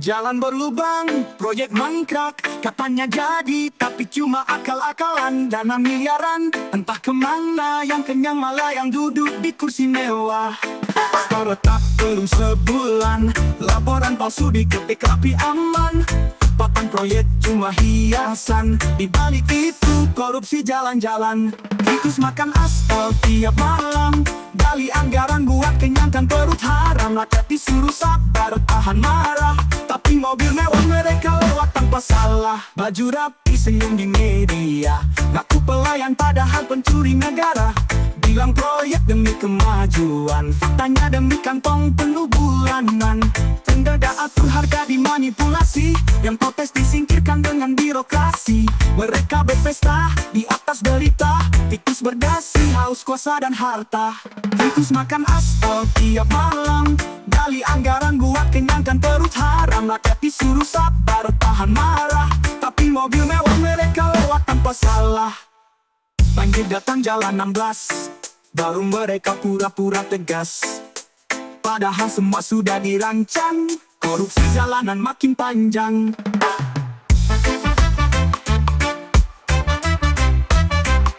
Jalan berlubang, proyek mangkrak, katanya jadi, tapi cuma akal-akalan. Dana miliaran, entah kemana, yang kenyang malah yang duduk di kursi mewah. Retak belum sebulan, laporan palsu diketik rapi aman. Papan proyek cuma hiasan, di balik itu korupsi jalan-jalan. Tikus makan aspal tiap malam, gali anggaran buat kenyangkan perut haram. Rakyat disuruh sabar, tahan marah, tapi mobil mewah mereka lewat tanpa salah. Baju rapi senyum di media, ngaku pelayan padahal pencuri negara. Bilang proyek demi kemajuan, faktanya demi kantong penuh bulanan. Tenda atur harga dimanipulasi, yang protes disingkirkan dengan birokrasi. Mereka berpesta di atas derita, tikus berdasi haus kuasa dan harta. Tikus makan aspal tiap malam, gali anggaran buat kenyangkan perut haram. Rakyat disuruh sabar, tahan marah, tapi mobil mewah mereka lewat tanpa salah. Banjir datang jalan 16, baru mereka pura-pura tegas, padahal semua sudah dirancang. Korupsi jalanan makin panjang.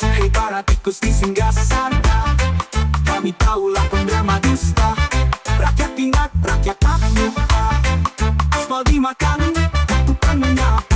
Hei para tikus di singgasana, kami tahulah pendrama dusta. Rakyat ingat, rakyat tak lupa, aspal dimakan, bukan menyapa.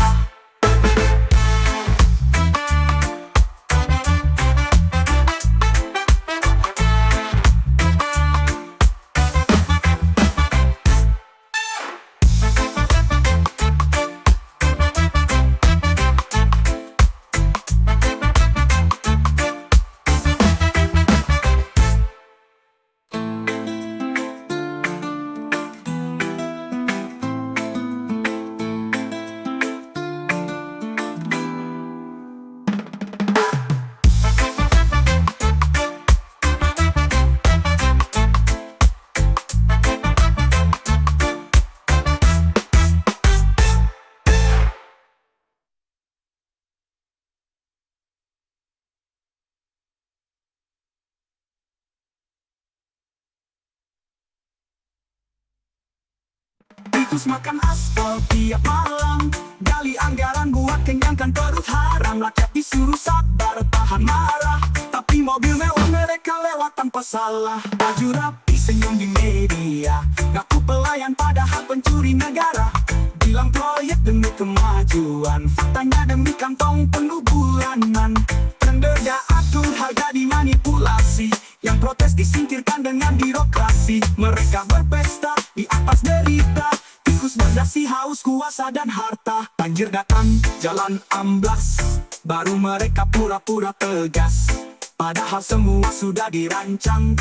Tikus makan aspal tiap malam, gali anggaran buat kenyangkan perut haram. Rakyat disuruh sabar, tahan marah, tapi mobil mewah mereka lewat tanpa salah. Baju rapi senyum di media, ngaku pelayan padahal pencuri negara. Bilang proyek demi kemajuan, faktanya demi kantong penuh bulanan. Tenda atur harga dimanipulasi, yang protes disingkirkan dengan birokrasi. Mereka berpesta di atas derita, tikus berdasi haus kuasa dan harta. Banjir datang, jalan amblas, baru mereka pura-pura tegas, padahal semua sudah dirancang.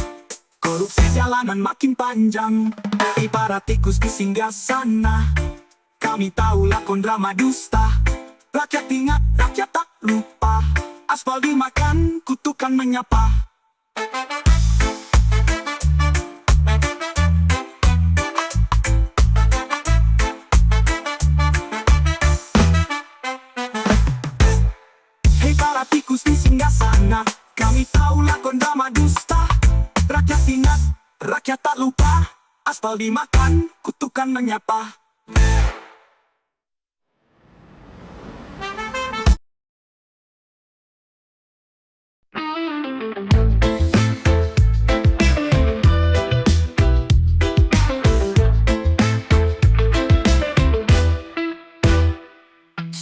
Korupsi jalanan makin panjang. Hei para tikus di singgasana, kami tahulah kondrama dusta. Rakyat ingat, rakyat tak lupa, aspal dimakan, kutukan menyapa. Hei para tikus di singgasana, kami tahulah kondrama dusta. Rakyat ingat, rakyat tak lupa, aspal dimakan, kutukan menyapa.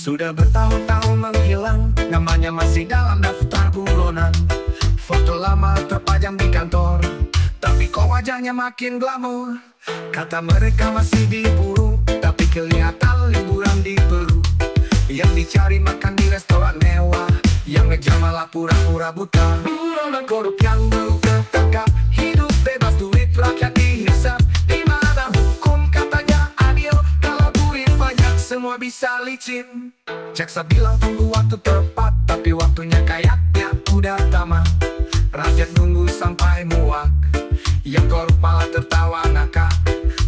Sudah bertahun-tahun menghilang, namanya masih dalam daftar buronan. Foto lama terpajang di kantor, tapi kok wajahnya makin glamor. Kata mereka masih diburu, tapi kelihatan liburan di Peru. Yang dicari makan di restoran mewah, yang ngejar malah pura-pura buta. Buronan korup yang belum tertangkap, hidup bebas duit rakyat dihisap. Di mana hukum katanya adil, kalau duit banyak semua bisa licin. Jaksa bilang tunggu waktu tepat, tapi waktunya kayaknya udah tamat. Rakyat nunggu sampai muak, yang korup malah tertawa ngakak.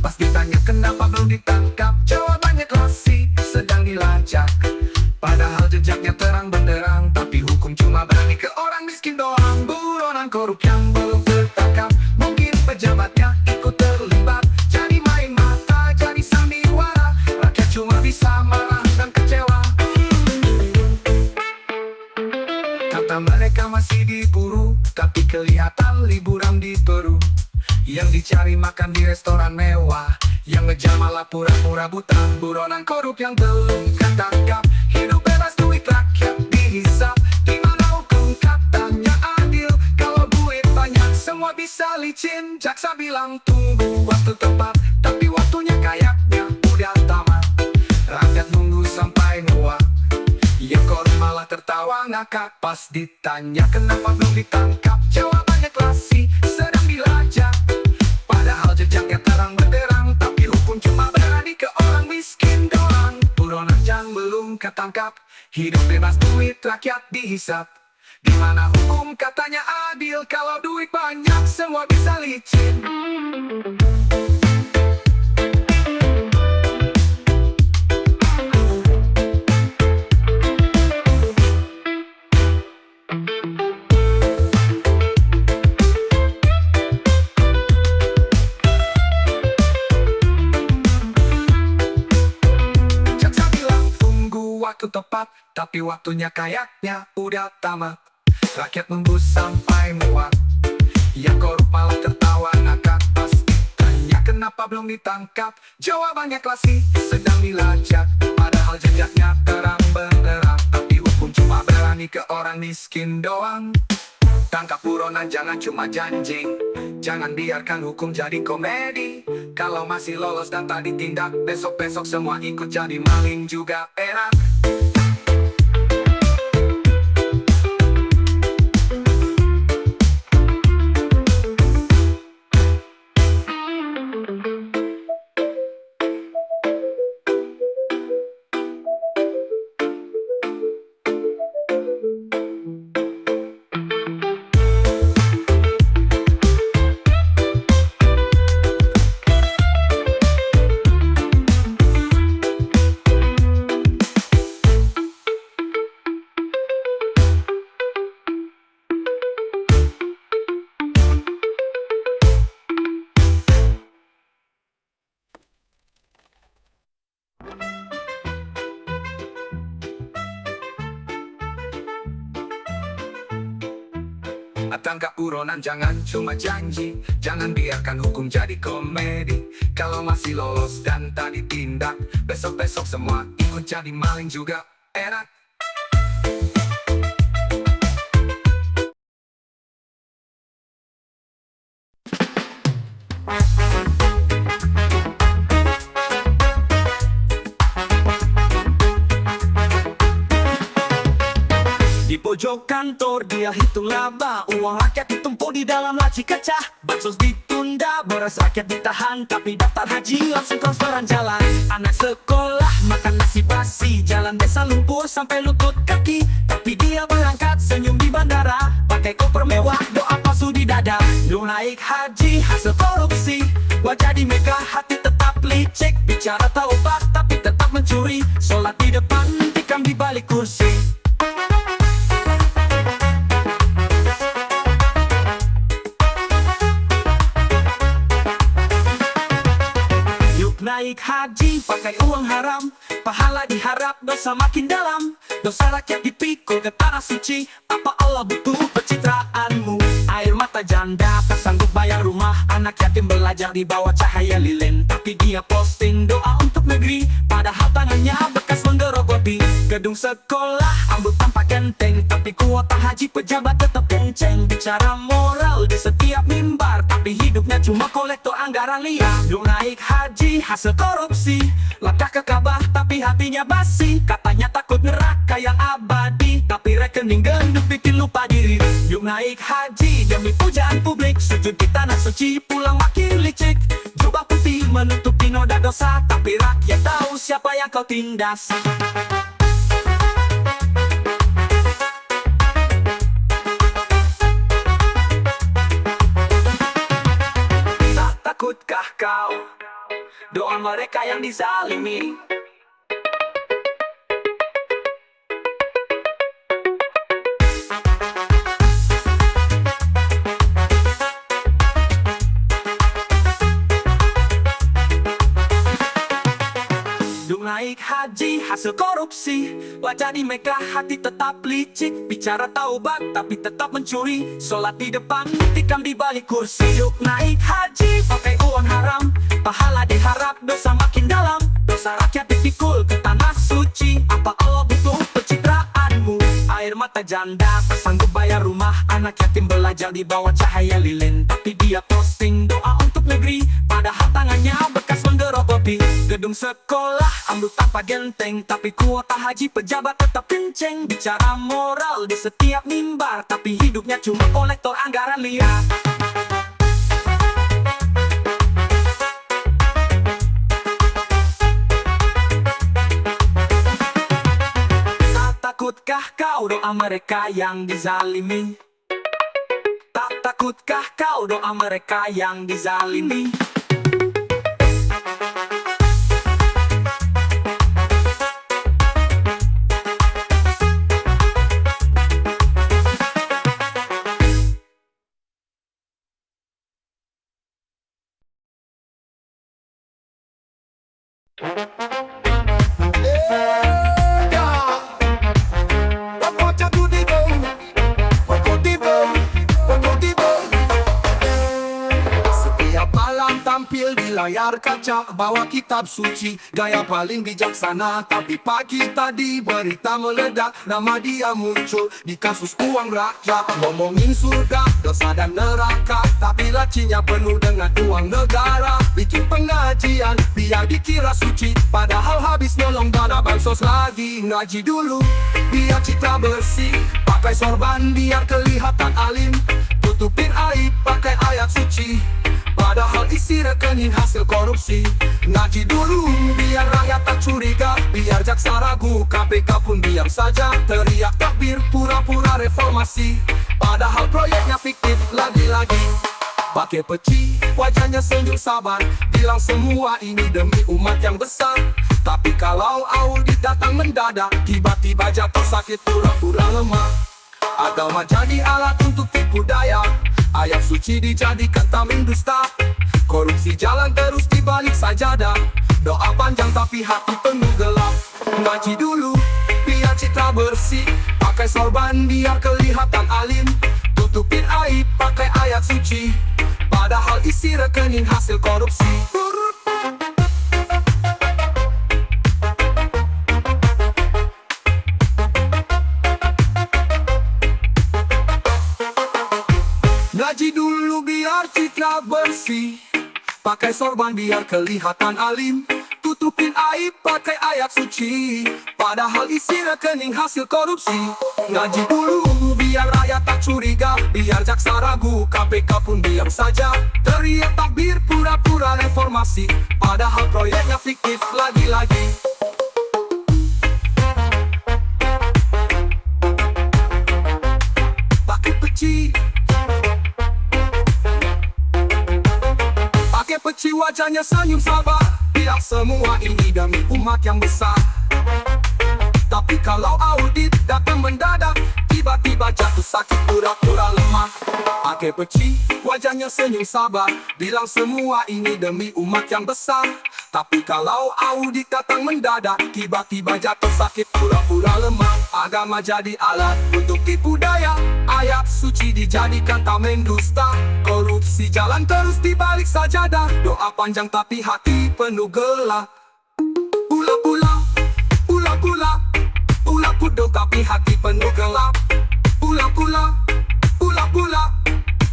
Pas ditanya kenapa belum ditangkap, jawabannya klasik, sedang dilacak. Padahal jejaknya terang benderang, tapi hukum cuma berani ke orang miskin doang. Buronan korup yang belum tertangkap, mungkin pejabatnya ikut terlibat. Jadi main mata, jadi sandiwara. cari makan di restoran mewah. Yang ngejar malah pura-pura buta, buronan korup yang belum ketangkap. Hidup bebas duit rakyat dihisap. Gimana hukum katanya adil? Kalau duit banyak semua bisa licin. Jaksa bilang tunggu waktu tepat, tapi waktunya kayaknya udah tamat. Rakyat nunggu sampai muak, yang korup malah tertawa ngakak. Pas ditanya kenapa belum ditangkap, jawabannya klasik, sedang dilacak. Padahal jejaknya terang benderang, tapi hukum cuma berani ke orang miskin doang. Buronan yang belum ketangkap, hidup bebas duit rakyat dihisap. Gimana hukum katanya adil? Kalau duit banyak semua bisa licin. Jaksa bilang tunggu waktu tepat, tapi waktunya kayaknya udah tamat. Rakyat nunggu sampai muak, yang korup malah tertawa ngakak. Pas ditanya kenapa belum ditangkap, jawabannya klasik, sedang dilacak. Padahal jejaknya terang benderang, tapi hukum cuma berani ke orang miskin doang. Tangkap buronan jangan cuma janji, jangan biarkan hukum jadi komedi. Kalau masih lolos dan tak ditindak, besok-besok semua ikut jadi maling juga enak. Tangkap buronan jangan cuma janji, jangan biarkan hukum jadi komedi. Kalau masih lolos dan tak ditindak, besok-besok semua ikut jadi maling juga enak. Di pojok kantor dia hitung laba, uang rakyat ditumpuk di dalam laci kaca. Bansos ditunda, beras rakyat ditahan, tapi daftar haji langsung transferan jalan. Anak sekolah makan nasi basi, jalan desa lumpur sampai lutut kaki. Tapi dia berangkat senyum di bandara, pakai koper mewah, doa palsu di dada. Lu naik haji hasil korupsi, wajah di megah hati tetap licik. Bicara taubat tapi tetap mencuri, sholat di depan tikam di balik kursi. Naik haji pakai uang haram, pahala diharap dosa makin dalam. Dosa rakyat dipikul ke tanah suci, apa Allah butuh pencitraanmu? Air mata janda tak sanggup bayar rumah, anak yatim belajar di bawah cahaya lilin. Tapi dia posting doa untuk negeri, padahal tangannya bekas menggerogoti gedung sekolah. Ambut tampak genteng, tapi kuota haji pejabat tetap kenceng. Bicara moral di setiap mimbar, tapi hidupnya cuma kolektor anggaran liar. Lu naik haji hasil korupsi, langkah ke Ka'bah tapi hatinya basi. Katanya takut neraka yang abadi, tapi rekening gendut bikin lupa diri. Yuk naik haji demi pujaan publik, sujud di tanah suci pulang makin licik. Jubah putih menutupi noda dosa, tapi rakyat tahu siapa yang kau tindas. Tak takutkah kau doa mereka yang dizalimi? Kunjung naik haji, hasil korupsi. Wajah di Mekah, hati tetap licik. Bicara taubat, tapi tetap mencuri. Sholat di depan, tikam di balik kursi. Yuk naik haji, pakai uang haram. Pahala diharap, dosa makin dalam. Dosa rakyat dipikul ke tanah suci. Apa Allah butuh pencitraanmu? Air mata janda, tak sanggup bayar rumah. Anak yatim belajar di bawah cahaya lilin. Tapi dia posting doa untuk negeri. Padahal tangannya bekas menggerogoti gedung sekolah, ambil tanpa genteng. Tapi kuota haji pejabat tetap kenceng. Bicara moral di setiap mimbar, tapi hidupnya cuma kolektor anggaran liar. Tak takutkah kau doa mereka yang dizalimi? Tak takutkah kau doa mereka yang dizalimi? Setiap malam tampil di layar kaca, bawa kitab suci, gaya paling bijaksana. Tapi pagi tadi berita meledak, nama dia muncul di kasus uang rakyat. Ngomongin surga, dosa dan neraka, tapi lacinya penuh dengan uang negara. Bikin pengajian, biar dikira suci, padahal habis nolong dana bansos lagi. Ngaji dulu, biar citra bersih, pakai sorban biar kelihatan alim. Tutupin aib pakai ayat suci, padahal isi rekening hasil korupsi. Ngaji dulu biar rakyat tak curiga, biar jaksa ragu, KPK pun diam saja. Teriak takbir pura-pura reformasi, padahal proyeknya fiktif lagi-lagi. Pakai peci, wajahnya senyum sabar, bilang semua ini demi umat yang besar. Tapi kalau audit datang mendadak, tiba-tiba jatuh sakit pura-pura lemah. Agama jadi alat untuk tipu daya, ayat suci dijadikan tameng dusta. Korupsi jalan terus dibalik sajadah, doa panjang tapi hati penuh gelap. Ngaji dulu biar citra bersih, pakai sorban biar kelihatan alim. Tutupin aib pakai ayat suci, padahal isi rekening hasil korupsi. Ngaji dulu biar citra bersih, pakai sorban biar kelihatan alim. Tutupin aib pakai ayat suci, padahal isi rekening hasil korupsi. Ngaji dulu biar rakyat tak curiga, biar jaksa ragu, KPK pun diam saja. Teriak takbir pura-pura reformasi, padahal proyeknya fiktif lagi-lagi. Pakai peci, pakai peci wajahnya senyum sabar, biar semua ini demi umat yang besar. Tapi kalau audit datang mendadak, tiba-tiba jatuh sakit pura-pura lemah. Pakai peci wajahnya senyum sabar, bilang semua ini demi umat yang besar. Tapi kalau audit datang mendadak, tiba-tiba jatuh sakit pura-pura lemah. Agama jadi alat untuk tipu daya, ayat suci dijadikan tameng dusta. Korupsi jalan terus dibalik sajadah, doa panjang tapi hati penuh gelap. Pula-pula, pula-pula, pula-pula tapi hati penuh gelap. Pula-pula, pula-pula,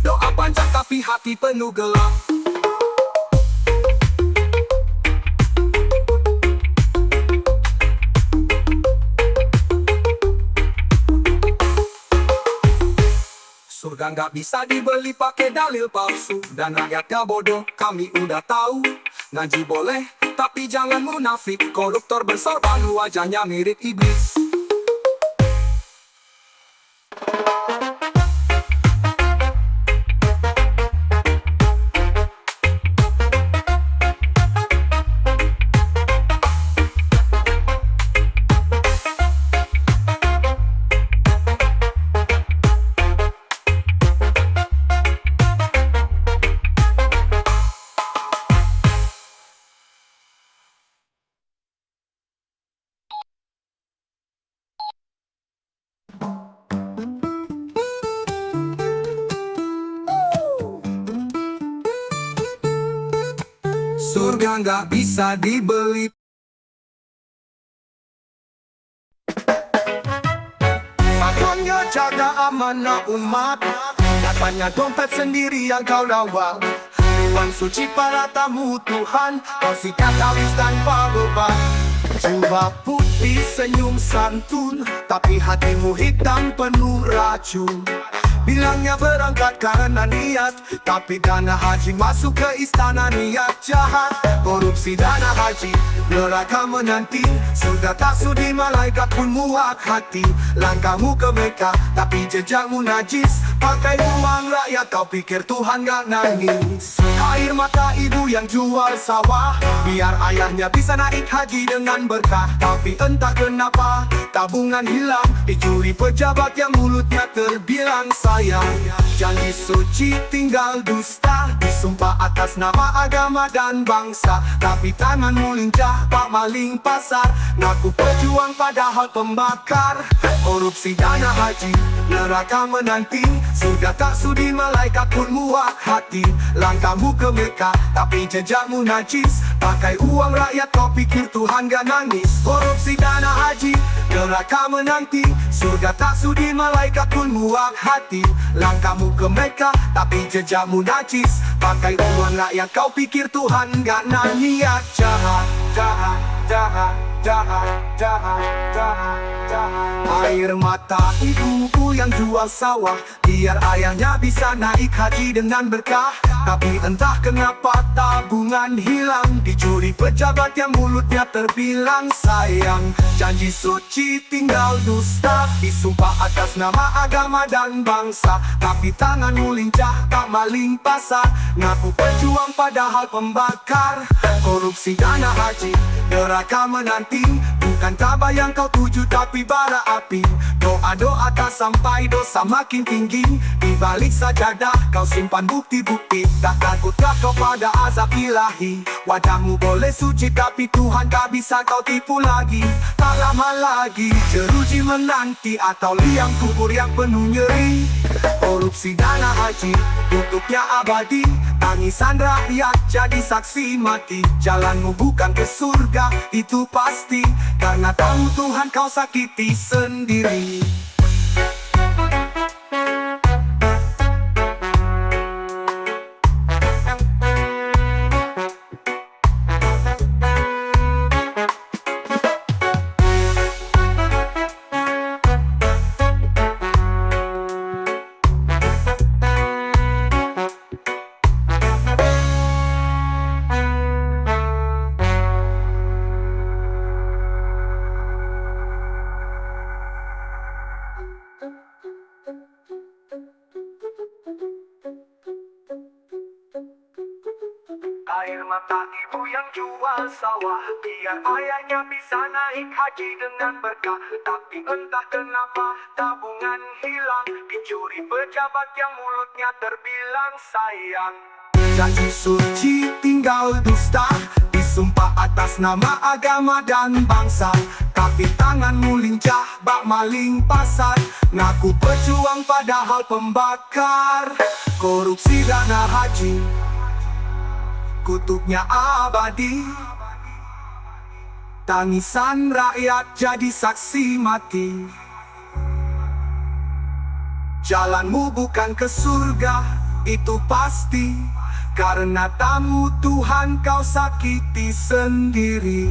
doa panjang tapi hati penuh gelap. Surga nggak bisa dibeli pakai dalil palsu, dan rakyatnya bodoh, kami udah tahu. Ngaji boleh, tapi jangan munafik. Koruptor bersorban, wajahnya mirip iblis. Surga nggak bisa dibeli. Makanya jaga amanah umat. Katanya dompet sendiri yang kau rawat. Dewan suci para tamu Tuhan, kau sikat habis tanpa beban. Jubah putih senyum santun, tapi hatimu hitam penuh racun. Bilangnya berangkat karena niat, tapi dana haji masuk ke istana niat jahat. Korupsi dana haji, neraka menanti. Sudah tak sudi malaikat pun muak hati. Langkahmu ke Mekah, tapi jejakmu najis. Pakai uang rakyat, kau pikir Tuhan gak nangis. Air mata ibu yang jual sawah, biar ayahnya bisa naik haji dengan berkah. Tapi entah kenapa, tabungan hilang, dicuri pejabat yang mulutnya terbilang sayang. Janji suci tinggal dusta, disumpah atas nama agama dan bangsa. Tapi tanganmu lincah, pak maling pasar, ngaku pejuang padahal pembakar. Korupsi dana haji, neraka menanti. Sudah tak sudi malaikat pun muak hati. Langkahmu ke Mekah, tapi jejakmu najis. Pakai uang rakyat, kau pikir Tuhan gak nangis. Korupsi dana haji, neraka menanti. Sudah tak sudi malaikat pun muak hati. Langkahmu ke Mekah, tapi jejakmu najis. Pakai uang rakyat, kau pikir Tuhan gak nangis. Jahat, jahat, jahat, jahat, jahat, jahat, jahat. Air mata ibuku yang jual sawah, biar ayahnya bisa naik haji dengan berkah. Tapi entah kenapa tabungan hilang, dicuri pejabat yang mulutnya terbilang sayang. Janji suci tinggal dusta, disumpah atas nama agama dan bangsa. Tapi tanganmu lincah, tak maling pasar, ngaku pejuang padahal pembakar. Korupsi dana haji, neraka menanti. Bukan tabah yang kau tuju tapi bara api. Doa-doa tak sampai, dosa makin tinggi. Di balik sajadah kau simpan bukti-bukti. Tak takutkah kau pada azab ilahi? Wajahmu boleh suci tapi Tuhan tak bisa kau tipu lagi. Tak lama lagi jeruji menanti, atau liang kubur yang penuh nyeri. Korupsi dana haji, tutupnya abadi. Tangisan rakyat jadi saksi mati. Jalanmu bukan ke surga, itu pasti. Karena tahu Tuhan kau sakiti sendiri. Air mata ibu yang jual sawah, biar ayahnya bisa naik haji dengan berkah. Tapi entah kenapa tabungan hilang, dicuri pejabat yang mulutnya terbilang sayang. Janji suci tinggal dusta, disumpah atas nama agama dan bangsa. Tapi tanganmu lincah, bak maling pasar, ngaku pejuang padahal pembakar. Korupsi dana haji, kutuknya abadi. Tangisan rakyat jadi saksi mati. Jalanmu bukan ke surga, itu pasti. Karena tamu Tuhan kau sakiti sendiri.